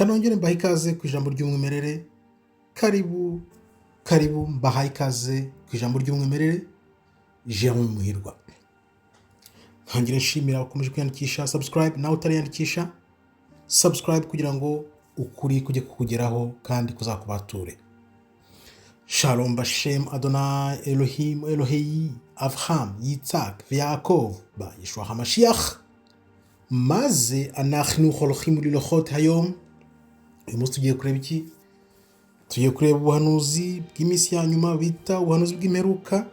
Kanongere mbaha ikaze ku ijambo ry'umwimerere. Karibu mbaha ikaze ku ijambo ry'umwimerere. Jerome Muhirwa. Nkongera nshimira abakomeje kwiyandikisha subscribe, nawe utariyandikisha subscribe kugira ngo ukuri kujye kukugeraho kandi kuzakubature. Shalom Bashem Adonai Elohim Elohei Avraham Yitzhak Yaakov ba Yeshua HaMashiach maze anachnu holchim lilochot hayom. Uyu munsi tugiye kureba iki? Tugiye kureba ubuhanuzi bw'iminsi ya nyuma bita ubuhanuzi bw'imperuka.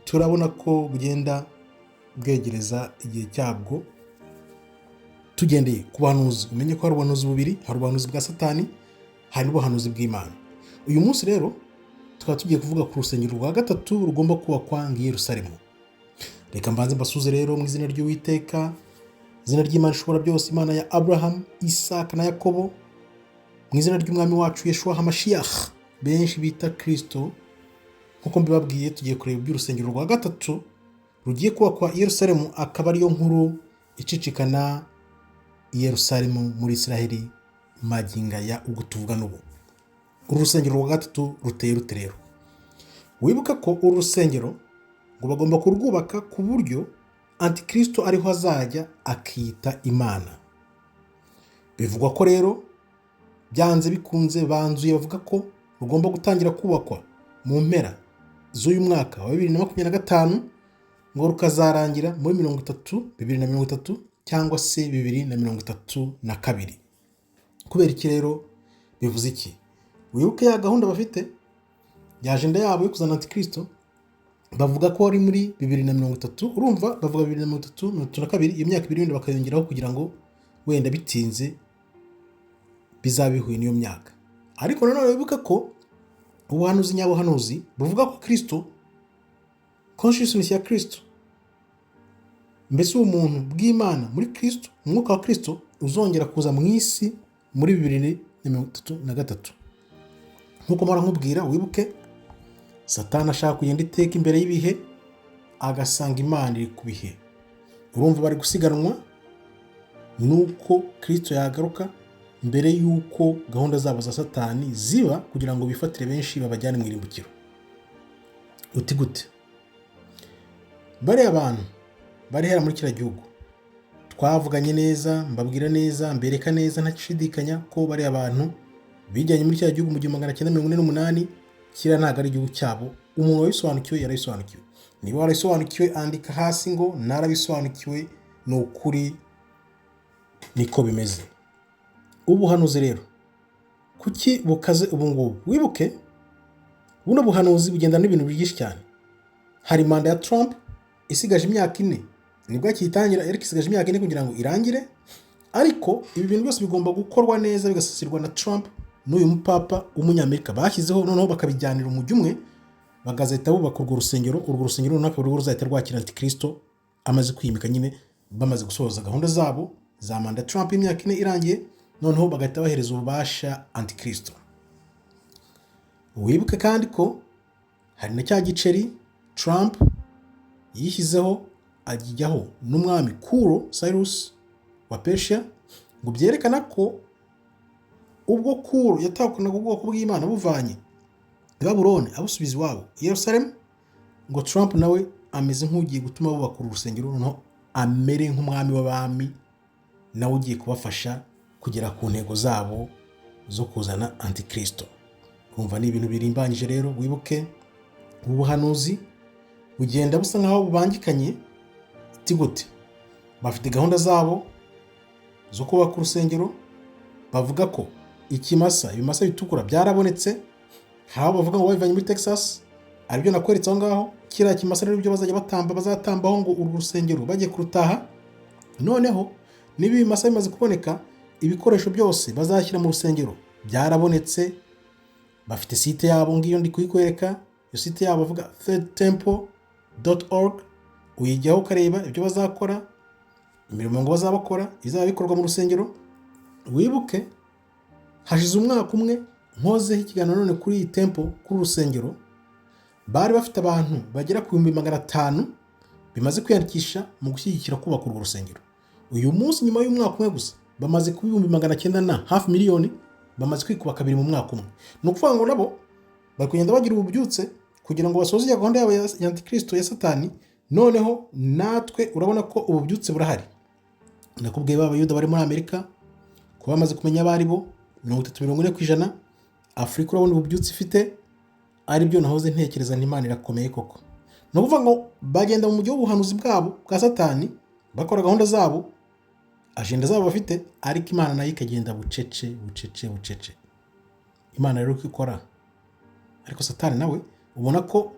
Turabona ko bugenda bwegereza igihe cyabwo. Tugendeye ku buhanuzi, umenye ko hari ubuhanuzi bubiri, hari ubuhanuzi bwa Satani, hari n'ubuhanuzi bw'Imana. Uyu munsi rero tukaba tugiye kuvuga ku rusengero rwa gatatu rugomba kubakwa i Yerusalemu. Reka mbanze mbasuze rero mu izina ry'Uwiteka, izina ry'Imana ishobora byose, Imana ya Abraham, Isaka na Yakobo, mu izina ry'umwami wacu Yeshua HaMashiach benshi bita Kristo. Nkuko mbibabwiye, tugiye kureba iby'urusengero rwa gatatu rugiye kubakwa i Yerusalemu, akaba ariyo nkuru icicikana i Yerusalemu muri Israheli maginga ya ubwo tuvuga n'ubu. Uru rusengero rwa gatatu ruteye rute rero? Wibuka ko uru rusengero ngo bagomba kurwubaka ku buryo Antikristo ariho azajya akita Imana. Bivugwa ko rero byanze bikunze banzuye bavuga ko rugomba gutangira kubakwa mu mpera z'uyu mwaka wa 2025 ngo rukazarangira muri 2030 cyangwa se 2032. Kubera iki rero? Bivuze iki? Wibuke ya gahunda bafite ya agenda yabo yo kuzana Antikristo, bavuga ko ari muri 2030. Urumva bavuga 2032, iyo myaka ibiri wenda bakayongeraho kugira ngo wenda bitinze bizabihuye n'iyo myaka. Ariko nanone wibuka ko ubuhanuzi nyabuhanuzi buvuga ko Kristo, consciousness ya Kristo, mbese umuntu bw'Imana muri Kristo, umwuka wa Kristo uzongera kuza mu isi muri 2033. Nkuko mpora nkubwira, wibuke Satani ashaka kugenda iteka imbere y'ibihe agasanga Imana iri ku bihe. Urumva bari gusiganwa nuko Kristo yagaruka mbere y'uko gahunda zabo za Satani ziba, kugira ngo bifatire benshi babajyane mu irimbukiro. Uti gute? Bari abantu bari hera muri kiriya gihugu, twavuganye neza, mbabwira neza, mbereka neza ntashidikanya ko bari abantu bijyanye muri kiriya gihugu mu 1948. Kiriya ntabwo ari igihugu cyabo. Umuntu wabisobanukiwe yarabisobanukiwe. Niba warabisobanukiwe andika hasi ngo narabisobanukiwe, ni ukuri niko bimeze. Ubuhanuzi rero kuki bukaze ubu ngubu? Wibuke buno buhanuzi bugendana n'ibintu byinshi cyane. Hari manda ya Trump isigaje imyaka 4, nibwo akitangira, ariko isigaje imyaka 4 kugira ngo irangire. Ariko ibi bintu byose bigomba gukorwa neza, bigasasirwa na Trump n'uyu mupapa w'umunyamerika bashyizeho, noneho bakabijyanira umujyi umwe, bagazahita bubaka urwo rusengero. Urwo rusengero runaka ruzahita rwakira Antikristo amaze kwimika, nyine bamaze gusohoza gahunda zabo za manda Trump y'imyaka 4 irangiye, noneho bagahita bahereza ububasha Antikristo. Wibuke kandi ko hari na cya giceri Trump yishyizeho ajyaho n'umwami Kuro Cyrus wa Persia, ngo byerekana ko ubwo Kuro yatakunaga ubwoko bw'Imana buvanye i Babuloni abusubiza iwabo i Yerusalemu, ngo Trump nawe ameze nk'ugiye gutuma bubaka urusengero, noneho amere nk'umwami w'abami, nawe ugiye kubafasha kugera ku ntego zabo zo kuzana Antikristo. Urumva ni ibintu birimbanyije rero. Wibuke ubuhanuzi bugenda busa nkaho bubangikanye. Iti gute? Bafite gahunda zabo zo kubaka urusengero, bavuga ko ibimasa bitukura byarabonetse. Hari abo bavuga ngo babivanye muri Texas, aribyo nakweretse aho ngaho. Kiriya kimasa rero ibyo bazajya bazatambaho ngo uru rusengero bagiye kurutaha. Noneho niba ibimasa bimaze kuboneka, ibikoresho byose bazashyira mu rusengero byarabonetse. Bafite site yabo ngiyo ndi kuyikwereka. Iyo site yabo bavuga thirdtemple.org. uyijyaho ukareba ibyo bazakora, imirimo ngo bazabakora izaba bikorwa mu rusengero. Wibuke hashize umwaka umwe nkozeho ikiganiro none kuri iyi temple, kuri urusengero, bari bafite abantu bagera ku 500 bimaze kwiyandikisha mu gushyigikira kubaka urwo rusengero. Uyu munsi nyuma y'umwaka umwe gusa bamaze kuba 900,000 na hafi miliyoni, bamaze kwikuba kabiri mu mwaka umwe. Ni ukuvuga ngo nabo bari kugenda bagira ububyutse kugira ngo basoze iya gahunda yabo ya antikristo ya satani. Noneho natwe urabona ko ububyutse burahari. Nakubwiye b'abayuda bari muri Amerika ko bamaze kumenya abari bo 30-40%. Afurika urabona ububyutse ifite ari byo nahoze ntekereza n'Imana irakomeye koko. No kuvuga ngo bagenda mu mujyi w'ubuhanuzi bwabo bwa satani, bakora gahunda zabo, agenda zabo bafite, ariko Imana nayo ikagenda bucece. Imana rero ikora, ariko satani nawe ubona ko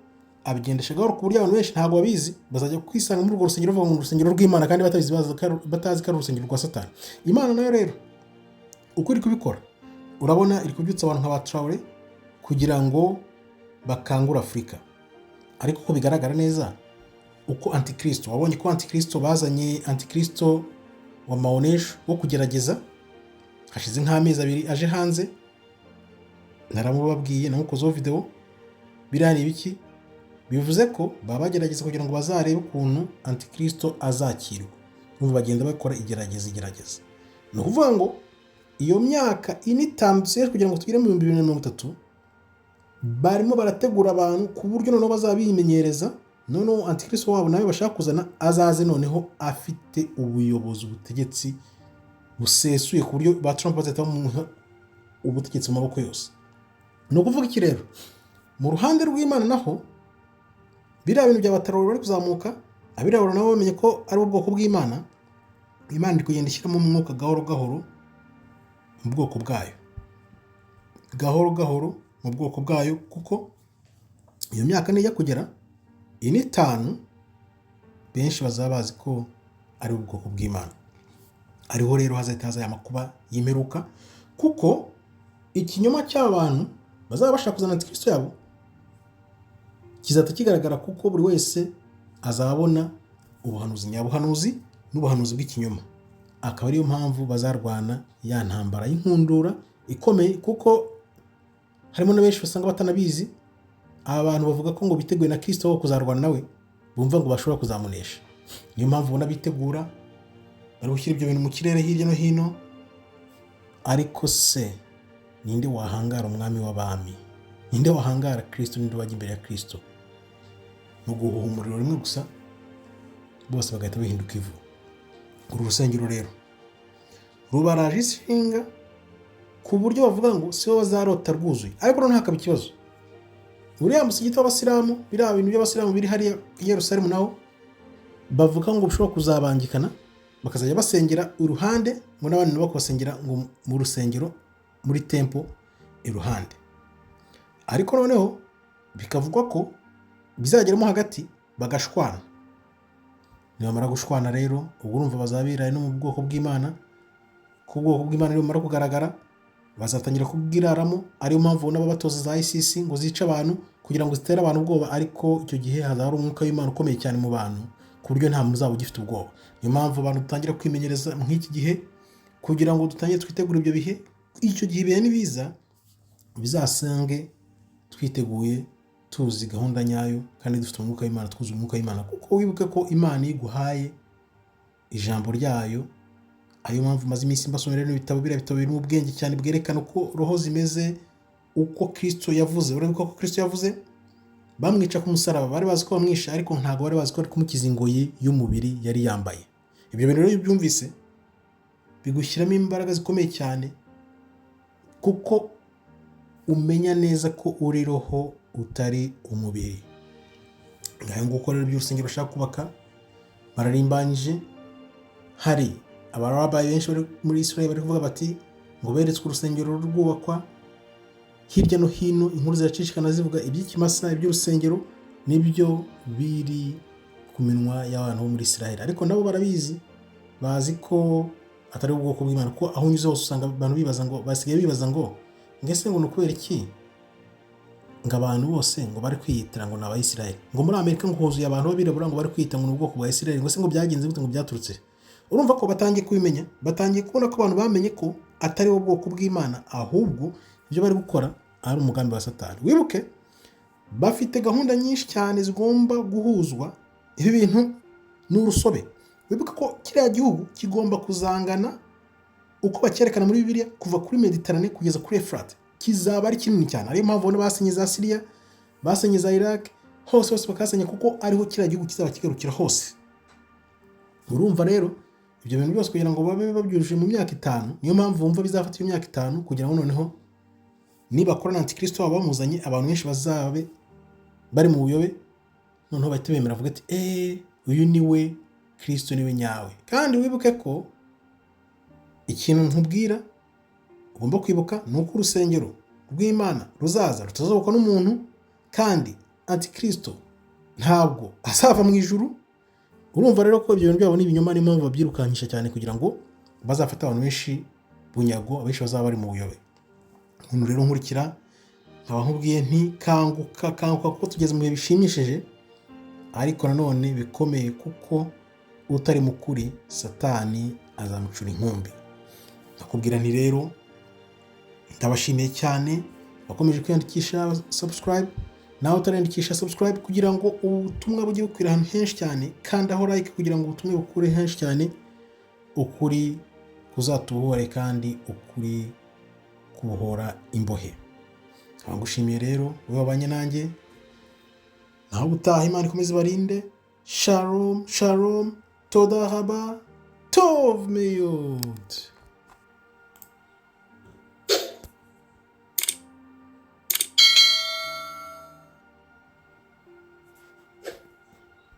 abigendesha gahoro ku buryo abantu benshi ntabwo babizi, bazajya kwisanga muri urwo rusengero bavuga ngo urusengero rw'Imana kandi batazi ko ari urusengero rwa satani. Imana nayo rero uko iri kubikora, urabona iri kubyutsa abantu nka Traoré kugira ngo bakangura Afurika. Ariko uko bigaragara neza, uko antikristo, wabonye ko antikristo bazanye antikristo wa maonesho wo kugerageza, hashize nk'amezi 2 aje hanze, naramubabwiye namukozeho video. Biriya ni ibiki? Bivuze ko baba bagerageza kugira ngo bazarebe ukuntu antikristo azakirwa. N'ubu bagenda bakora igerageza. Ni ukuvuga ngo iyo myaka 5 kugira ngo tugire mu 2030, barimo barategura abantu ku buryo noneho bazabimenyereza. Noneho antikristo wabo nawe bashaka kuzana azaze noneho afite ubuyobozi, ubutegetsi busesuye, ku buryo ba Trump bazahita bamuha ubutegetsi mu maboko yose. Ni ukuvuga iki rero? Mu ruhande rw'Imana naho biriya bintu by'abatarori bari kuzamuka, abirabura nabo bamenye ko ari ubwoko bw'Imana. Imana iri kugenda ishyiramo umwuka gahoro mu bwoko bwayo, mu bwoko bwayo, kuko iyo myaka nijya kugera 5, benshi bazaba bazi ko ari ubwoko bw'Imana. Ariho rero hazahita haza amakuba y'imperuka, kuko ikinyoma cy'abantu bazaba bashaka kuzana antikristo yabo kizahita kigaragara, kuko buri wese azabona ubuhanuzi nyabuhanuzi n'ubuhanuzi bw'ikinyoma. Akaba ariyo mpamvu bazarwana ya ntambara y'inkundura ikomeye, kuko harimo na benshi basanga batanabizi. Aba bantu bavuga ko ngo biteguye na Kristo wo kuzarwana nawe, bumva ngo bashobora kuzamunesha. Niyo mpamvu ubona bitegura, bari gushyira ibyo bintu mu kirere hirya no hino. Ariko se ninde wahangara umwami w'abami? Ninde wahangara Kristo? Ninde wajya imbere ya Kristo? No guhuha umuriro rimwe gusa, bose bagahita bahinduka ivu. Uru rusengero rero rubaraje ishinga ku buryo bavuga ngo sibo bazarota rwuzuye. Ariko no ntakaba ikibazo. Uriya musigiti w'abasilamu, biriya bintu by'abasilamu biri hariya i Yerusalemu, naho bavuga ngo bishobora kuzabangikana, bakazajya basengera uruhande, ngo n'abandi nabo bakabasengera ngo mu rusengero, muri temple iruhande. Ariko noneho bikavugwa ko bizageramo hagati bagashwana. Nibamara gushwana rero, ubwo urumva bazabiraye no mu bwoko bw'Imana. Ku bwoko bw'Imana rero bumara kugaragara, bazatangira kubwiraramo. Ariyo mpamvu nabo batoza za ICC ngo zice abantu kugira ngo zitere abantu ubwoba. Ariko icyo gihe hazaba umwuka w'Imana ukomeye cyane mu bantu, ku buryo nta muzaba ugifite ubwoba. Niyo mpamvu abantu dutangira kwimenyereza nk'iki gihe, kugira ngo dutangire twitegura ibyo bihe. Icyo gihe ibihe nibiza, bizasange twiteguye, tuzi gahunda nyayo, kandi dufite umwuka w'Imana, twuzuye umwuka w'Imana. Kuko wibuke ko Imana iguhaye ijambo ryayo. Ariyo mpamvu maze iminsi mbasomera n'ibitabo, bitabo birimo ubwenge cyane bwerekana uko roho zimeze, uko Kristo yavuze. Urabibuka ko Kristo yavuze bamwica ku musaraba, bari bazi ko bamwisha, ariko ntabwo bari bazi ko ari kumukiza ingoyi y'umubiri yari yambaye. Ibyo bintu rero iyo byumvise bigushyiramo imbaraga zikomeye cyane, kuko umenya neza ko uri roho utari umubiri. Ngaho nguko rero by'urusengero bashaka kubaka bararimbanyije. Hari abarabaye benshi bari muri Israel bari kuvuga bati ngo beretswe urusengero rwubakwa hirya no hino. Inkuru ziracicikana zivuga iby'ikimasa, iby'urusengero nibyo biri ku minwa y'abantu bo muri Israel. Ariko nabo barabizi, bazi ko atari ubwoko bw'Imana. Ko aho unyuze hose usanga abantu basigaye bibaza ngo ngese ngo nukubera iki ngo abantu bose ngo bari kwiyitira ngo n'aba Israel. Ngo muri Amerika ngo huzuye abantu babirabura ngo bari kwiyita ngo n'ubwoko bwa Israel. Ngo se ngo byagenze gute, ngo byaturutse? Urumva ko batangiye kubimenya, batangiye kubona ko abantu bamenye ko atari ubwoko bw'Imana, ahubwo ibyo bari gukora ari umugambi wa Satani. Wibuke bafite gahunda nyinshi cyane zigomba guhuzwa. Ibi bintu ni urusobe. Wibuke ko kiriya gihugu kigomba kuzangana uko bacyerekana muri Bibiliya kuva kuri Mediterane kugeza kuri Efurate kizaba ari kinini cyane. Ariyo mpamvu ubona basenye za Syria, basenye za Iraq, hose bakasenya kuko ariho kiriya gihugu kizaba kigarukira hose. Urumva rero ibyo bintu byose kugira ngo babe babyujuje mu myaka 5, niyo mpamvu wumva bizafata imyaka 5 kugira ngo noneho niba korana antikristo waba bamuzanye abantu benshi bazabe bari mu buyobe, noneho bahita bemera avuga ati uyu ni we Kristo, ni we nyawe. Kandi wibuke ko ikintu nkubwira ugomba kwibuka ni uko urusengero rw'Imana ruzaza rutazubakwa n'umuntu, kandi antikristo ntabwo azava mu ijuru. Urumva rero ko ibyo bintu byabo ni ibinyoma, niyo mpamvu babyirukanisha cyane kugira ngo bazafate abantu benshi bunyago, abenshi bazaba bari mu buyobe. Umuntu rero nkurikira nkaba nkubwiye nti kanguka kuko tugeze mu bihe bishimishije, ariko nanone bikomeye, kuko utari mukuri Satani azamucura inkumbi. Nakubwira nti rero ndabashimiye cyane bakomeje kwiyandikisha subscribe, nawe utariyandikisha subscribe kugira ngo ubutumwa bujye bukwira ahantu henshi cyane, kandi aho like kugira ngo ubutumwa bukure henshi cyane, ukuri kuzatubohore kandi ukuri kubohora imbohe. Ngushimiye rero wowe wabanye nanjye, naho gutaha Imana ikomeze barinde. Shalom, toda haba, tov meyod.